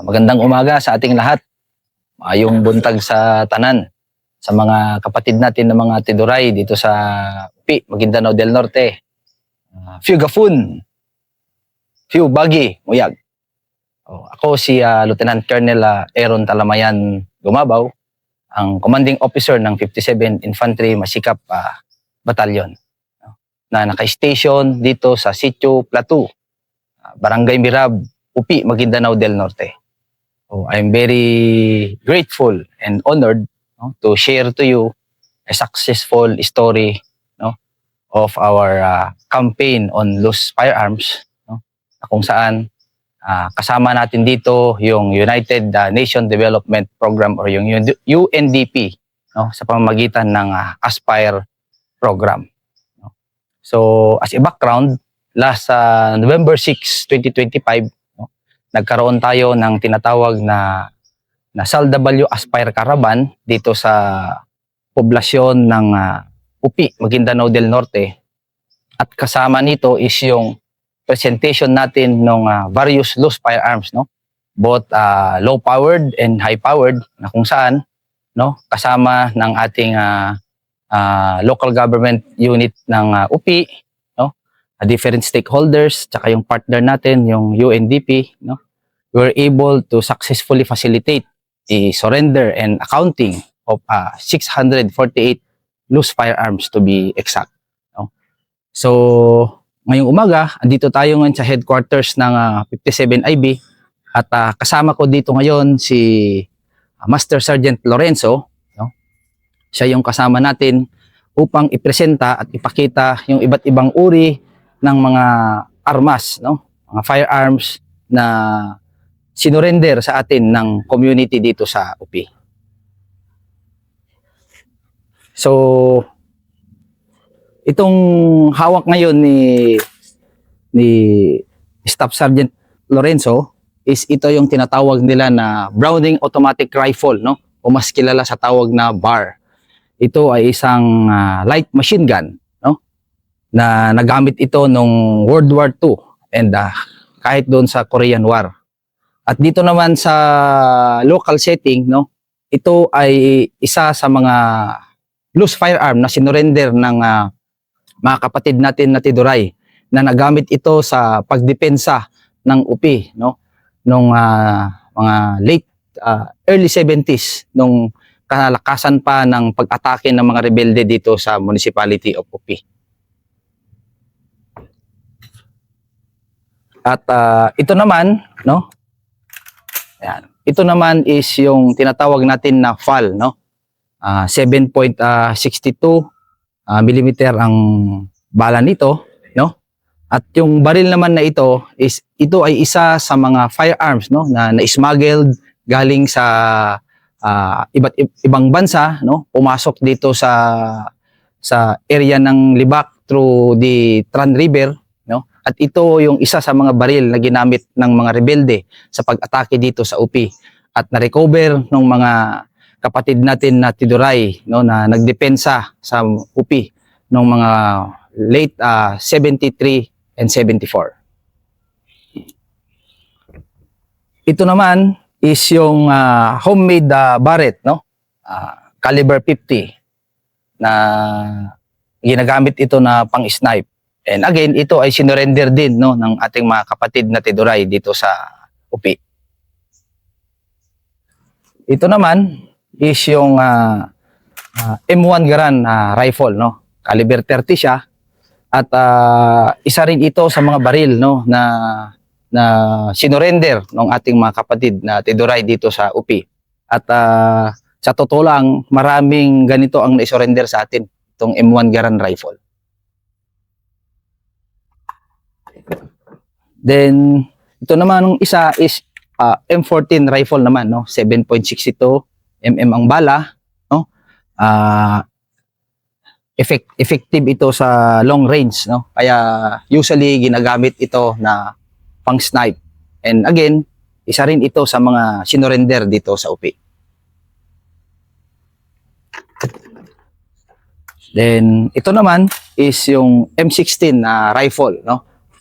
Magandang umaga sa ating lahat. Yung buntag sa tanan, sa mga kapatid natin na mga Tiduray dito sa UP, Maguindanao del Norte. Fiu Gafun, Fiu Bagi, Muyag. Ako si Lieutenant Colonel Aaron Talamayan Gumabaw, ang commanding officer ng 57 Infantry Masikap Batalyon na naka-station dito sa Sitio Plateau, Barangay Mirab, UP, Maguindanao del Norte. I'm very grateful and honored to share to you a successful story of our campaign on loose firearms, kung saan kasama natin dito yung United Nations Development Program or yung UNDP sa pamamagitan ng Aspire program. So as a background, last November 6, 2025, nagkaroon tayo ng tinatawag na SALW Aspire Caravan dito sa poblasyon ng UP, Maguindanao del Norte. At kasama nito is yung presentation natin ng various loose firearms, both low-powered and high-powered, na kung saan kasama ng ating local government unit ng UP, different stakeholders, tsaka yung partner natin, yung UNDP, we're able to successfully facilitate the surrender and accounting of 648 loose firearms to be exact. So, ngayong umaga, andito tayo ngayon sa headquarters ng 57IB at kasama ko dito ngayon si Master Sergeant Lorenzo. Siya yung kasama natin upang ipresenta at ipakita yung iba't ibang uri ng mga armas, mga firearms na sinurrender sa atin ng community dito sa UP. So, itong hawak ngayon ni Staff Sergeant Lorenzo is ito yung tinatawag nila na Browning Automatic Rifle, o mas kilala sa tawag na BAR. Ito ay isang light machine gun, na nagamit ito nung World War II and kahit doon sa Korean War. At dito naman sa local setting, ito ay isa sa mga loose firearm na sinurrender ng mga kapatid natin na Tiduray, na nagamit ito sa pagdepensa ng UP, nung mga late early 70s, nung kalakasan pa ng pag-atake ng mga rebelde dito sa municipality of UP. At ito naman, ayan, ito naman is yung tinatawag natin na FAL, 7.62 mm ang bala nito, At yung baril naman na ito ay isa sa mga firearms, na na-smuggled galing sa iba't ibang bansa, pumasok dito sa area ng Libak through the Tran River, At ito yung isa sa mga baril na ginamit ng mga rebelde sa pag-atake dito sa UP. At na-recover ng mga kapatid natin na Tiduray, na nagdepensa sa UP ng mga late 73 and 74. Ito naman is yung homemade Barrett, caliber 50, na ginagamit ito na pang-snipe. And again, ito ay sinurrender din ng ating mga kapatid na Tiduray dito sa UP. Ito naman is yung M1 Garand rifle, caliber 30 siya. At isa rin ito sa mga baril na sinurrender ng ating mga kapatid na Tiduray dito sa UP. At sa totoo lang, maraming ganito ang naisurrender sa atin, itong M1 Garand rifle. Then, ito naman yung isa is M14 rifle naman, 7.62 mm ang bala, effective ito sa long range, kaya usually ginagamit ito na pang snipe. And again, isa rin ito sa mga sinurrender dito sa UP. Then, ito naman is yung M16 na rifle,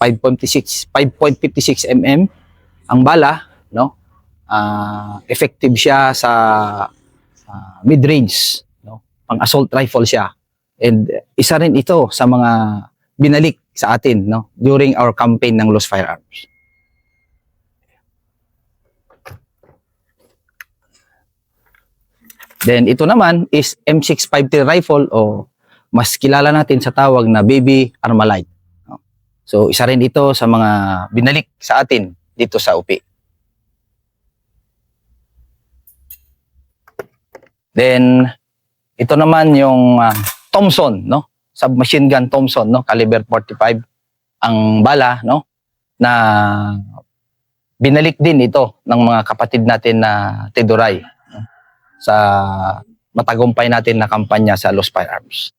5.56 mm ang bala, effective siya sa mid-range, no? Pang assault rifle siya. And isa rin ito sa mga binalik sa atin, no, during our campaign ng Lost Firearms. Then ito naman is M653 rifle o mas kilala natin sa tawag na Baby Armalite. So isa rin ito sa mga binalik sa atin dito sa UP. Then ito naman yung Thompson, no? Submachine gun Thompson, no? Caliber 45 ang bala, no? Na binalik din ito ng mga kapatid natin na Tiduray, no? Sa matagumpay natin na kampanya sa Lost Firearms.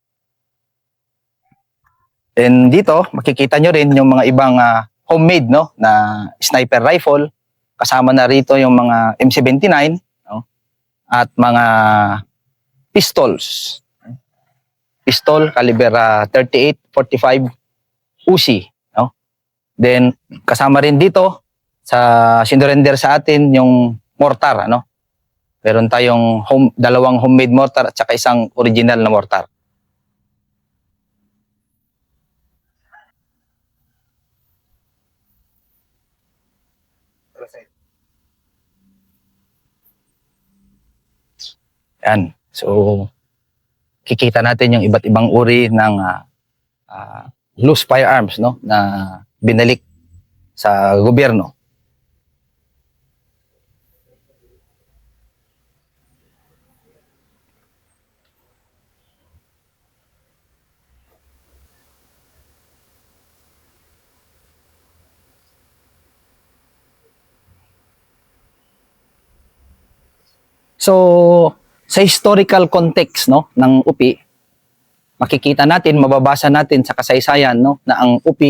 And dito, makikita nyo rin yung mga ibang homemade, no, na sniper rifle. Kasama na rito yung mga M79, no, at mga pistols. Pistol, caliber 38, 45, Uzi. No? Then, kasama rin dito, sa sinurrender sa atin, yung mortar. Ano? Meron tayong dalawang homemade mortar at saka isang original na mortar. Yan. So, kikita natin yung iba't ibang uri ng loose firearms, no, na binalik sa gobyerno. So, sa historical context, no, ng UP, makikita natin, mababasa natin sa kasaysayan, no, na ang UP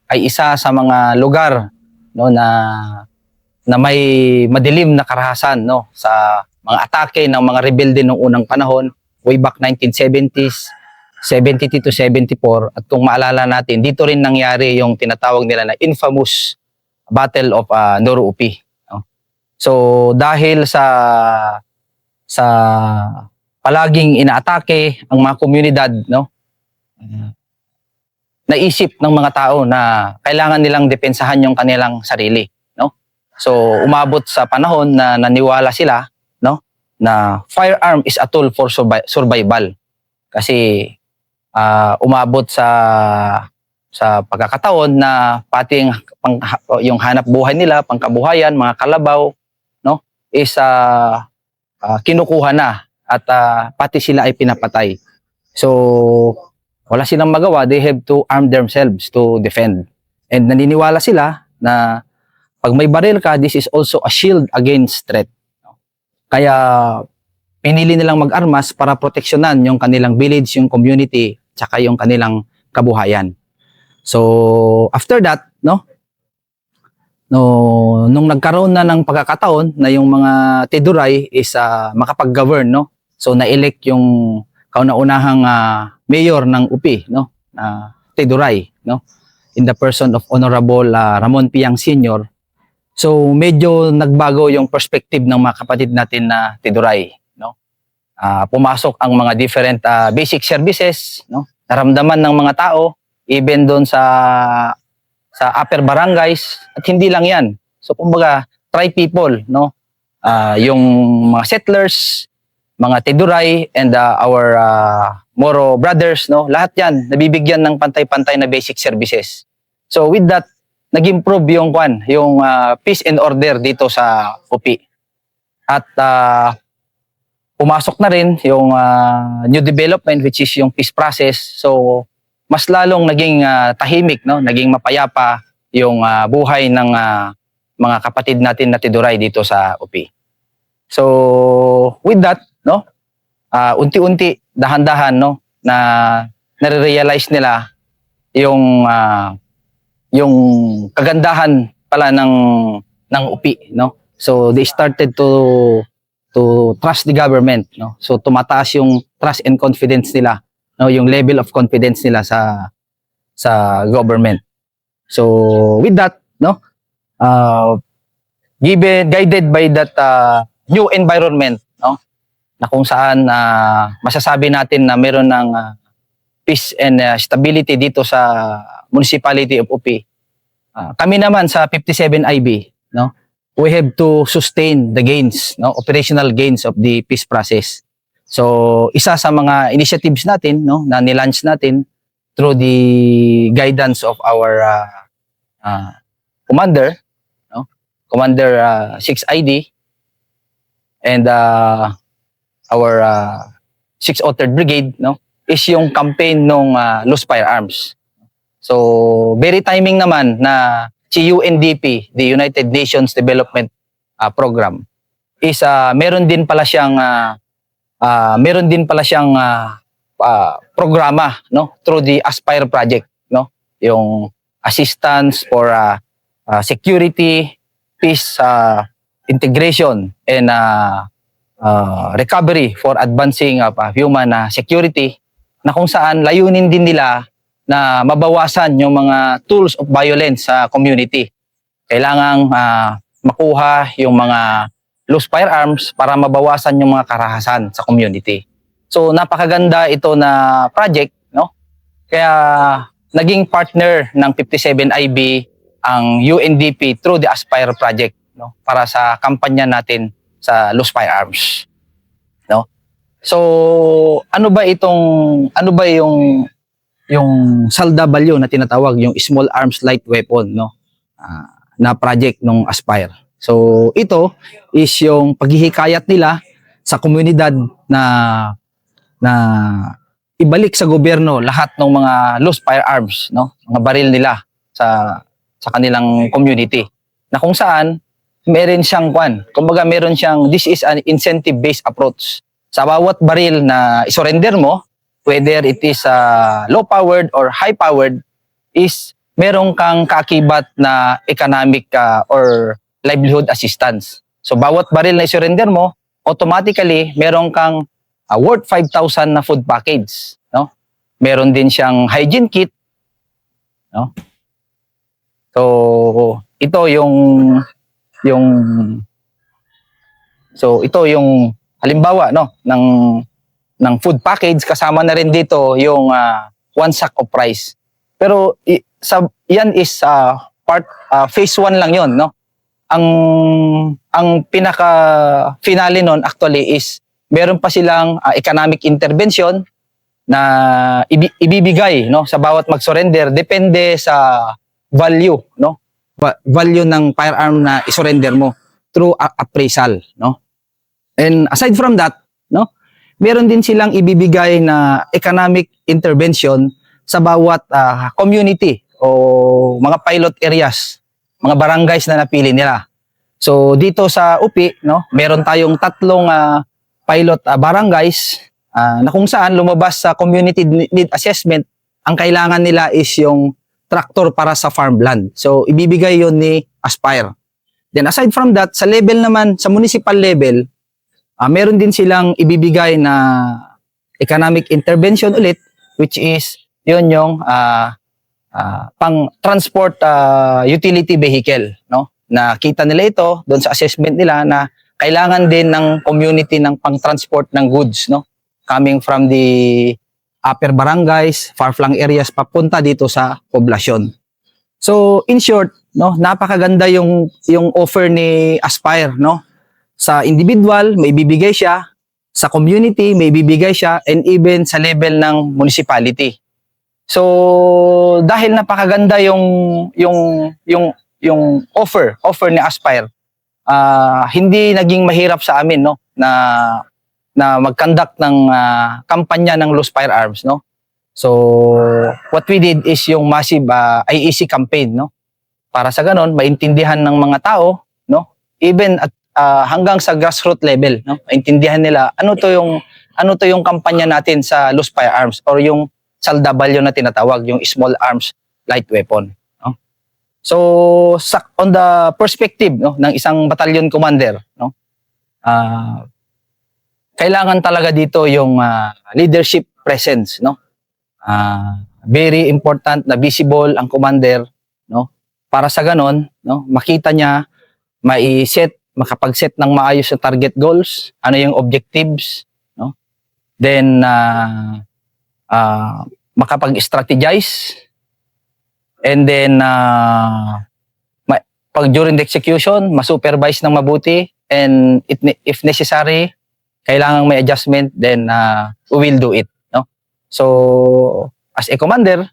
ay isa sa mga lugar, no, na may madilim na karahasan, no, sa mga atake ng mga rebelde noong unang panahon, way back 1970s, 72 to 74, at kung maalala natin, dito rin nangyari yung tinatawag nila na infamous Battle of Noro UP. No? So, dahil sa palaging inaatake ang mga komunidad, no, naisip ng mga tao na kailangan nilang depensahan yung kanilang sarili, no. So umabot sa panahon na naniwala sila, no, na firearm is a tool for survival. Kasi umabot sa pagkakataon na pati yung hanap buhay nila, pangkabuhayan, mga kalabaw, no, is kinukuha na at pati sila ay pinapatay. So, wala silang magawa. They have to arm themselves to defend. And naniniwala sila na pag may baril ka, this is also a shield against threat. Kaya, pinili nilang mag-armas para proteksyonan yung kanilang village, yung community, tsaka yung kanilang kabuhayan. So, after that, no, nung nagkaroon na ng pagkakataon na yung mga Tiduray is makapag-govern, no? So na-elect yung kauna-unahang mayor ng UP, no? Tiduray, no? In the person of Honorable Ramon Piang Sr. So medyo nagbago yung perspective ng mga kapatid natin na Tiduray, no? Pumasok ang mga different basic services, no? Naramdaman ng mga tao, even doon sa upper barangays, at hindi lang yan. So kumbaga, tri people, no? Yung mga settlers, mga Tiduray, and our Moro brothers, no? Lahat yan, nabibigyan ng pantay-pantay na basic services. So with that, nag-improve yung peace and order dito sa UP. At pumasok na rin yung new development, which is yung peace process. So mas lalong naging tahimik, no, naging mapayapa yung buhay ng mga kapatid natin na Tiduray dito sa UP. So with that, no, unti-unti, dahan-dahan, no, na nare-realize nila yung kagandahan pala ng UP, no. So they started to trust the government, no. So tumataas yung trust and confidence nila, no, yung level of confidence nila sa government. So with that, no, guided by that new environment, no? Na kung saan masasabi natin na meron ng peace and stability dito sa municipality of UP. Kami naman sa 57 IB, no? We have to sustain the gains, no? Operational gains of the peace process. So, isa sa mga initiatives natin, no, na nilaunch natin through the guidance of our commander, no? Commander 6ID and our 603rd Brigade, no, is yung campaign ng Loose Firearms. So, very timing naman na si UNDP, the United Nations Development Program, is meron din pala siyang programa, no, through the Aspire project, no, yung assistance for security, peace, integration and recovery for advancing human security, na kung saan layunin din nila na mabawasan yung mga tools of violence sa community. Kailangang makuha yung mga loose firearms para mabawasan yung mga karahasan sa community. So napakaganda ito na project, no? Kaya naging partner ng 57 IB ang UNDP through the Aspire project, no? Para sa kampanya natin sa loose firearms, no? So ano ba yung SALW na tinatawag, yung Small Arms Light Weapon, no? Na project ng Aspire. So ito is yung paghihikayat nila sa komunidad na ibalik sa gobyerno lahat ng mga loose firearms, no? Mga baril nila sa kanilang community. Na kung saan meron siyang this is an incentive based approach. Sa bawat baril na isurrender mo, whether it is low powered or high powered, is meron kang kaakibat na economic or livelihood assistance. So bawat baril na isurrender mo, automatically meron kang worth 5,000 na food package, no? Meron din siyang hygiene kit, no? So ito yung halimbawa, no, ng food package. Kasama na rin dito yung one sack of rice. Pero yan is phase 1 lang yon, no? Ang pinaka finale nun actually is meron pa silang economic intervention na ibibigay, no, sa bawat mag-surrender, depende sa value, no? Value ng firearm na isurrender mo through appraisal, no? And aside from that, no, meron din silang ibibigay na economic intervention sa bawat community o mga pilot areas, mga barangays na napili nila. So dito sa UPI, no, meron tayong 3 pilot barangays na kung saan lumabas sa community need assessment, ang kailangan nila is yung tractor para sa farmland. So ibibigay yon ni Aspire. Then aside from that, sa level naman, sa municipal level, meron din silang ibibigay na economic intervention ulit, which is yun yung pang transport utility vehicle, no? Nakita nila ito doon sa assessment nila na kailangan din ng community ng pang-transport ng goods, no? Coming from the upper barangays, far-flung areas papunta dito sa poblasyon. So in short, no, napakaganda yung offer ni Aspire, no? Sa individual, may bibigay siya, sa community, may bibigay siya, and even sa level ng municipality. So dahil napakaganda yung offer ni Aspire, hindi naging mahirap sa amin, no, na mag-conduct ng kampanya ng loose firearms, no. So what we did is yung massive IEC campaign, no, para sa ganon maintindihan ng mga tao, no, even at hanggang sa grassroots level, no, maintindihan nila ano to yung kampanya natin sa loose firearms or yung SALW na tinatawag, yung small arms light weapon, no. So on the perspective, no, ng isang battalion commander, no, kailangan talaga dito yung leadership presence, no. Very important na visible ang commander, no, para sa ganon, no, makita niya makapag-set ng maayos sa target goals, ano yung objectives, no? Then makapag-strategize, and then pag during the execution, ma-supervise ng mabuti, and if necessary, kailangan may adjustment, then we will do it, no? So as a commander,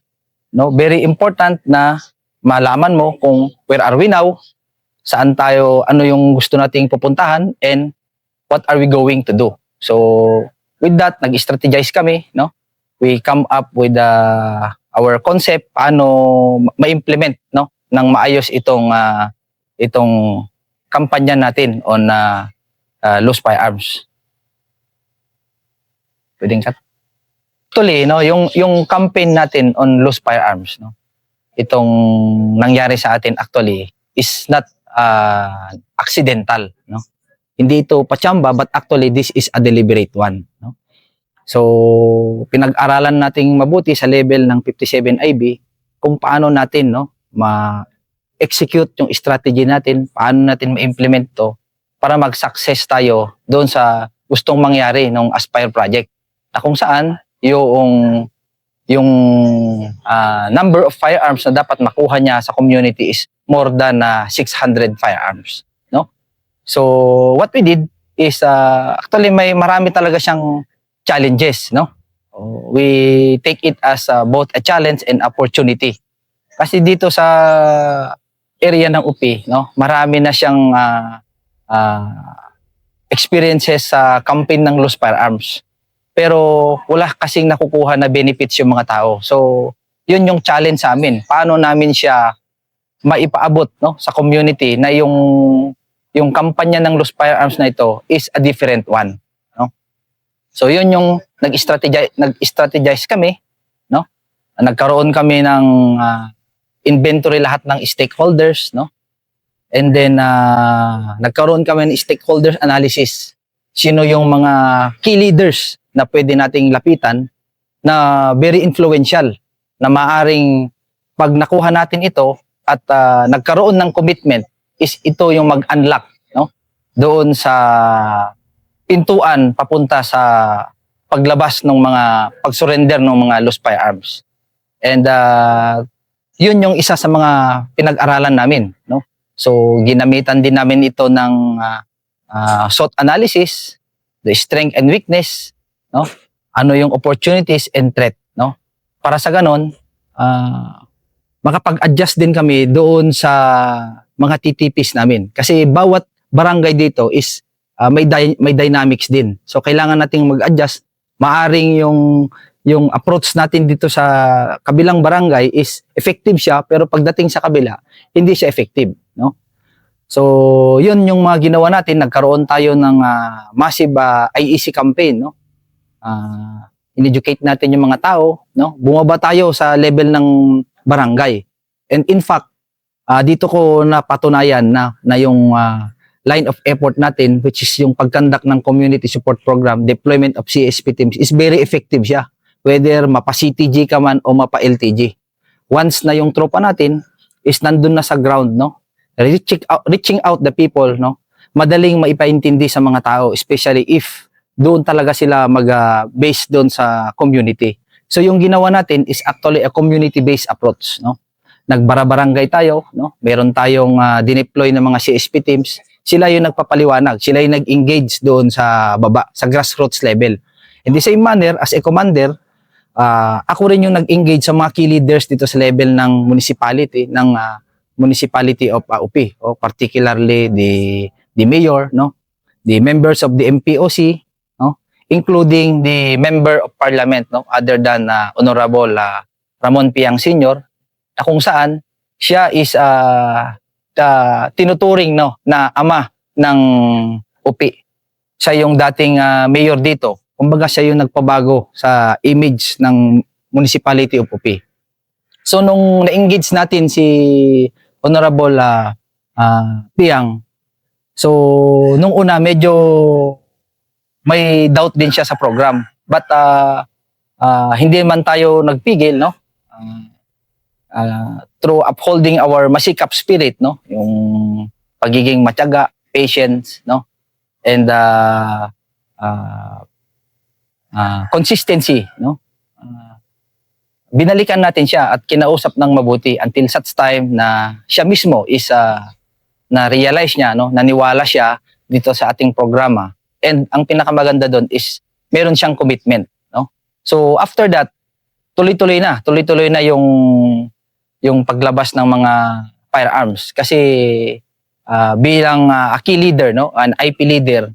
no, very important na malaman mo kung where are we now, saan tayo, ano yung gusto nating pupuntahan, and what are we going to do. So with that, nag-strategize kami, no? We come up with our concept, paano ma-implement, no, ng maayos itong kampanya natin on loose firearms. Pwedeng cut? Actually, no, yung campaign natin on loose firearms, no, itong nangyari sa atin actually is not accidental, no. Hindi ito pachamba, but actually this is a deliberate one, no. So pinag-aralan nating mabuti sa level ng 57 IB kung paano natin, no, ma-execute yung strategy natin, paano natin ma-implement to para mag-success tayo doon sa gustong mangyari ng Aspire project, na kung saan yung number of firearms na dapat makuha niya sa community is more than 600 firearms, no? So what we did is actually marami talaga siyang challenges, no? We take it as both a challenge and opportunity. Kasi dito sa area ng UP, no, marami na siyang experiences sa campaign ng loose firearms. Pero wala kasing nakukuha na benefits yung mga tao. So yun yung challenge sa amin. Paano namin siya maipaabot, no, sa community na yung kampanya ng loose firearms na ito is a different one, no? So yun yung nag-strategize kami, no? Nagkaroon kami ng inventory lahat ng stakeholders, no? And then nagkaroon kami ng stakeholders analysis. Sino yung mga key leaders na pwede nating lapitan na very influential, na maaring pag nakuha natin ito at nagkaroon ng commitment, is ito yung mag-unlock, no, doon sa pintuan papunta sa paglabas ng mga pag-surrender ng mga loose firearms. And yun yung isa sa mga pinag-aralan namin, no? So ginamitan din namin ito ng SWOT analysis, the strength and weakness, no? Ano yung opportunities and threat, no? Para sa ganon, makapag-adjust din kami doon sa mga TTPs namin. Kasi bawat barangay dito is may dynamics din. So kailangan nating mag-adjust. Maaring yung approach natin dito sa kabilang barangay is effective siya, pero pagdating sa kabila, hindi siya effective, no? So yun yung mga ginawa natin. Nagkaroon tayo ng massive IEC campaign, no? In-educate natin yung mga tao, no? Bumaba tayo sa level ng barangay. And in fact, dito ko napatunayan na yung line of effort natin, which is yung pagkandak ng community support program, deployment of CSP teams, is very effective siya. Whether mapa-CTG ka man o mapa-LTG. Once na yung tropa natin is nandun na sa ground, no? Reaching out the people, no? Madaling maipaintindi sa mga tao, especially if doon talaga sila mag-base doon sa community. So yung ginawa natin is actually a community-based approach, no? Nagbara-barangay tayo, no? Meron tayong dineploy ng mga CSP teams. Sila yung nagpapaliwanag, sila yung nag-engage doon sa baba, sa grassroots level. In the same manner, as a commander, ako rin yung nag-engage sa mga key leaders dito sa level ng municipality, ng municipality of UP, o particularly the mayor, no? The members of the MPOC, no? Including the member of parliament, no? Other than Honorable Ramon Piang Sr., na kung saan siya is tinuturing, no, na ama ng UP. Siya yung dating mayor dito. Kumbaga siya yung nagpabago sa image ng municipality of UP. So nung na-engage natin si Honorable Piang, so nung una medyo may doubt din siya sa program. But hindi man tayo nagpigil, no? Through upholding our masikap spirit, no? Yung pagiging matyaga, patience, no? And consistency, no? Binalikan natin siya at kinausap ng mabuti until such time na siya mismo is na-realize niya, no? Naniwala siya dito sa ating programa. And ang pinakamaganda doon is meron siyang commitment, no? So after that, tuloy-tuloy na yung paglabas ng mga firearms kasi bilang a key leader, no, an IP leader,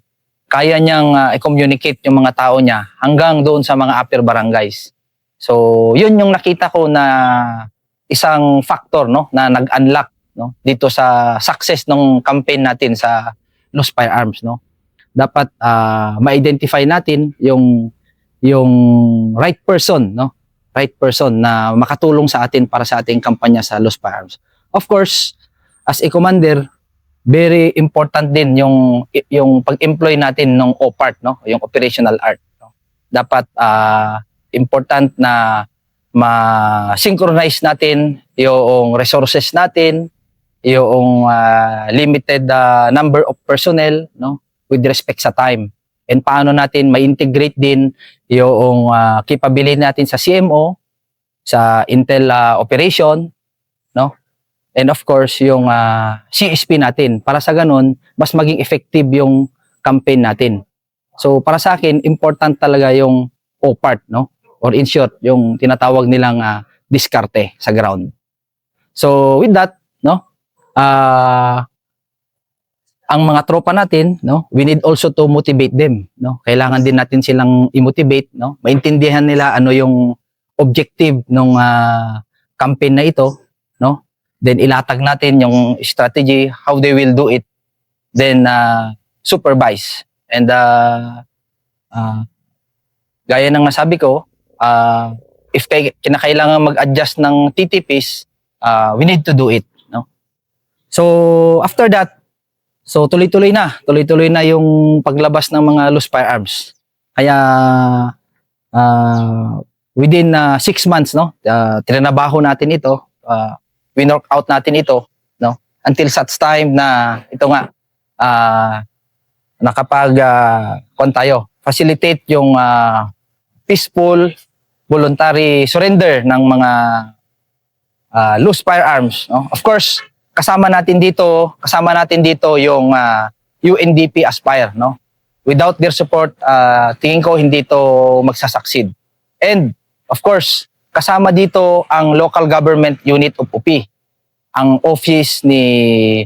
kaya niyang i-communicate yung mga tao niya hanggang doon sa mga upper barangays. So, yun yung nakita ko na isang factor, no, na nag-unlock, no, dito sa success ng campaign natin sa Lost Firearms, no. Dapat ma-identify natin yung right person, no, right person na makatulong sa atin para sa ating kampanya sa Lost Firearms. Of course, as a commander, very important din yung pag-employ natin ng OPART, no, yung operational art, no. Dapat important na ma-synchronize natin yung resources natin, yung limited number of personnel, no, with respect sa time. And paano natin ma-integrate din yung capability natin sa CMO, sa Intel operation, no? And of course, yung CSP natin para sa ganun, mas maging effective yung campaign natin. So para sa akin, important talaga yung OPART, no? Or in short, yung tinatawag nilang diskarte sa ground. So with that, no, ang mga tropa natin, no, we need also to motivate them, no. Kailangan din natin silang i-motivate, no, maintindihan nila ano yung objective ng campaign na ito, no. Then ilatag natin yung strategy, how they will do it. Then supervise. And gaya ng nasabi ko, if kinakailangan mag-adjust ng TTPs, we need to do it, no? So after that, so tuloy-tuloy na yung paglabas ng mga loose firearms. Kaya within 6 months, no, trinabaho natin ito, winwork out natin ito, no, until such time na ito nga tayo, facilitate yung peaceful voluntary surrender ng mga loose firearms, no? Of course, kasama natin dito yung UNDP Aspire, no? Without their support, tingin ko hindi to magsasucceed. And of course, kasama dito ang local government unit of UP, ang office ni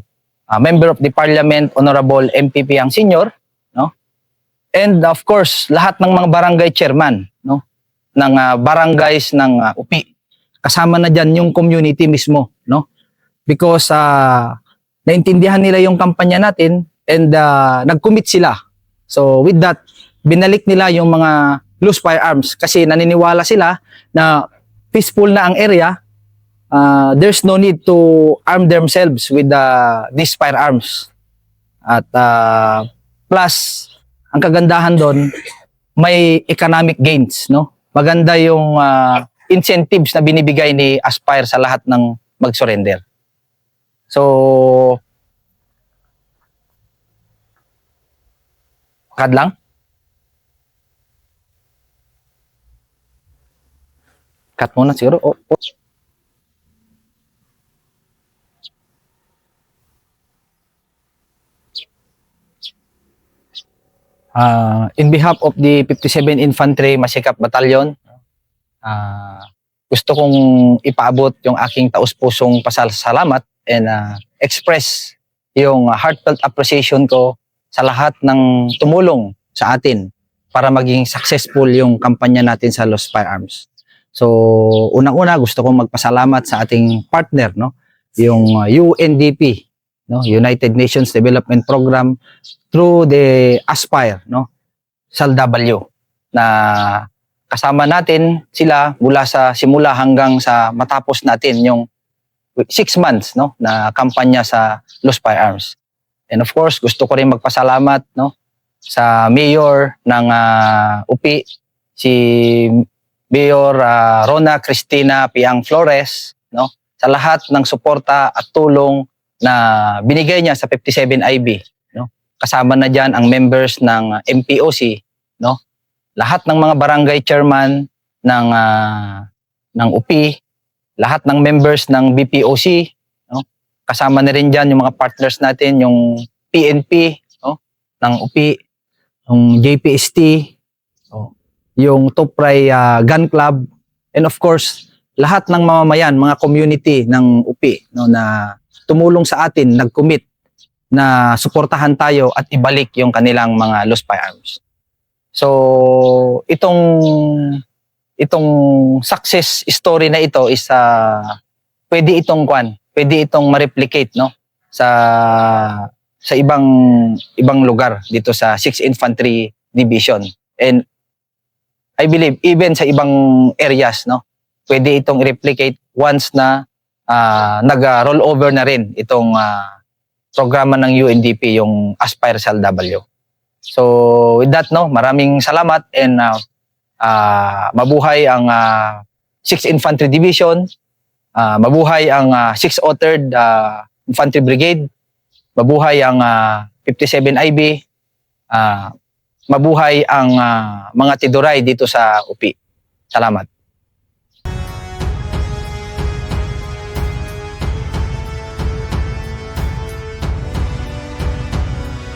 Member of the Parliament Honorable MPP ang senior, no? And of course, lahat ng mga barangay chairman, no, ng barangays ng UP. Kasama na diyan yung community mismo, no? Because naintindihan nila yung kampanya natin and nag-commit sila. So with that, binalik nila yung mga loose firearms kasi naniniwala sila na peaceful na ang area. There's no need to arm themselves with these firearms. At plus, ang kagandahan doon, may economic gains, no? Maganda yung incentives na binibigay ni Aspire sa lahat ng mag-surrender. So, kad lang. Cut muna siguro. In behalf of the 57 Infantry Masikap Battalion, gusto kong ipaabot yung aking taus-pusong pasasalamat and express yung heartfelt appreciation ko sa lahat ng tumulong sa atin para maging successful yung kampanya natin sa Lost Firearms. So, unang-una gusto kong magpasalamat sa ating partner, no, yung UNDP, no, United Nations Development Program, through the Aspire, no, SALW, na kasama natin sila mula sa simula hanggang sa matapos natin yung 6 months, no, na kampanya sa Lost Firearms. And of course, gusto ko rin magpasalamat, no, sa mayor ng UP, si Mayor Rona Cristina Piang Flores, no, sa lahat ng suporta at tulong na binigay niya sa 57 IB, no? Kasama na diyan ang members ng MPOC, no? Lahat ng mga barangay chairman ng UPI, lahat ng members ng BPOC, no? Kasama na rin diyan yung mga partners natin, yung PNP, no? Ng UPI, yung JPST, no? Yung Tupray Gun Club, and of course, lahat ng mamamayan, mga community ng UPI, no, na tumulong sa atin, nag-commit na suportahan tayo at ibalik yung kanilang mga lost firearms. So, itong success story na ito is pwede itong ma-replicate, no, sa ibang lugar dito sa 6th Infantry Division. And I believe even sa ibang areas, no, pwede itong replicate once na nag-roll over na rin itong programa ng UNDP, yung Aspire SLW. So with that, no, maraming salamat, and mabuhay ang 6th Infantry Division, mabuhay ang 6th Authored Infantry Brigade, mabuhay ang 57 IB, mabuhay ang mga Tiduray dito sa UPI. Salamat.